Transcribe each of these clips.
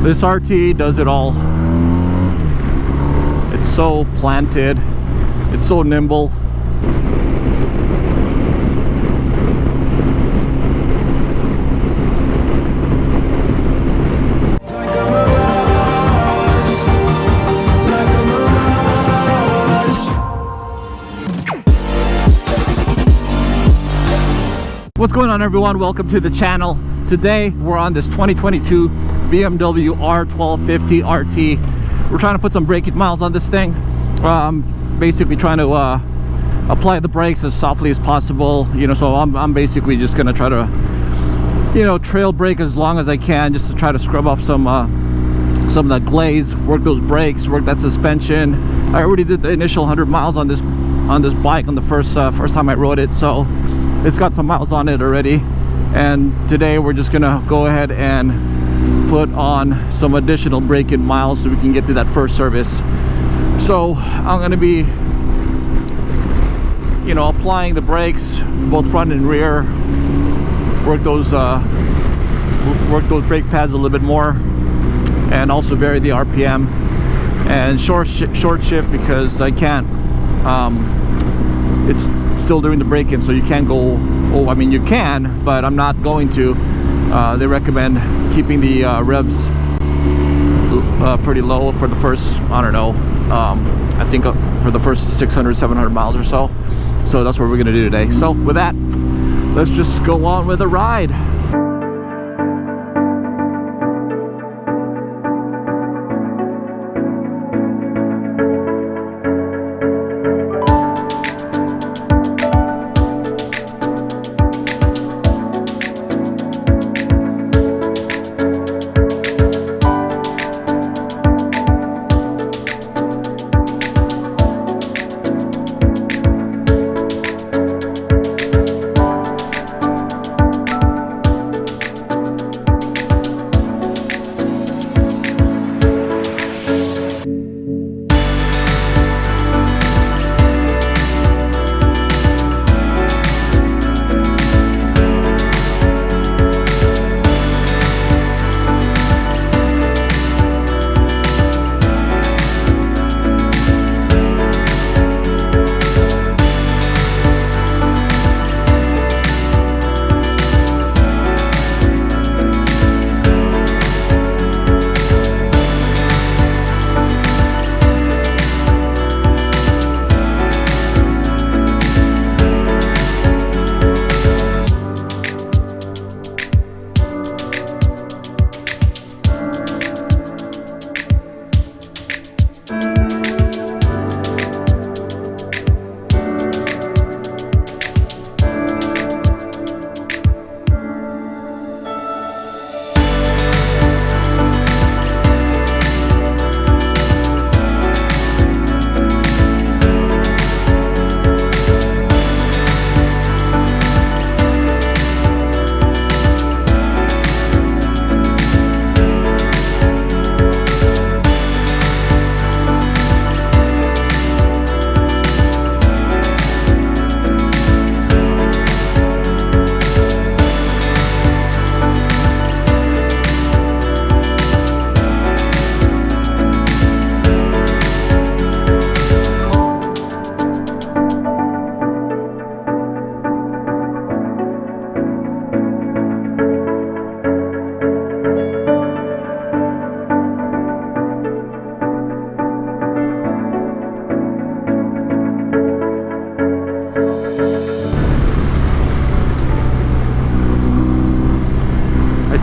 This RT does it all. It's so planted, it's so nimble. What's going on, everyone? Welcome to the channel. Today we're on this 2022 BMW R1250 RT. We're trying to put some braking miles on this thing. Basically trying to apply the brakes as softly as possible, you know. So I'm basically just gonna try to, you know, trail brake as long as I can, just to try to scrub off some of that glaze, work those brakes, work that suspension. I already did the initial 100 miles on this bike on the first time I rode it, so it's got some miles on it already. And today we're just gonna go ahead and put on some additional braking miles so we can get to that first service. So I'm gonna be, you know, applying the brakes both front and rear, work those brake pads a little bit more, and also vary the RPM and short shift because I can't, it's still doing the braking, so you can't go, oh, I mean you can, but I'm not going to. They recommend keeping the revs pretty low for the first, I don't know, I think for the first 600-700 miles or so. So that's what we're gonna do today. So with that, let's just go on with the ride.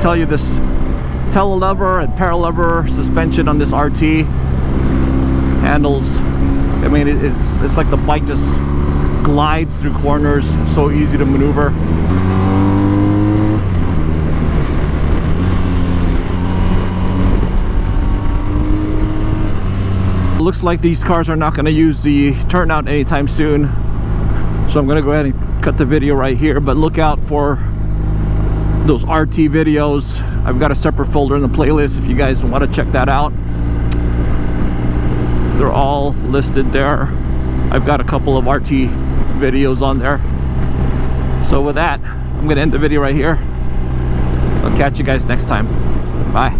Tell you, this telelever and paralever suspension on this RT handles, I mean, it's like the bike just glides through corners, so easy to maneuver. Looks like these cars are not going to use the turnout anytime soon, so I'm going to go ahead and cut the video right here. But look out for those RT videos. I've got a separate folder in the playlist if you guys want to check that out. They're all listed there. I've got a couple of RT videos on there. So with that, I'm gonna end the video right here. I'll catch you guys next time. Bye.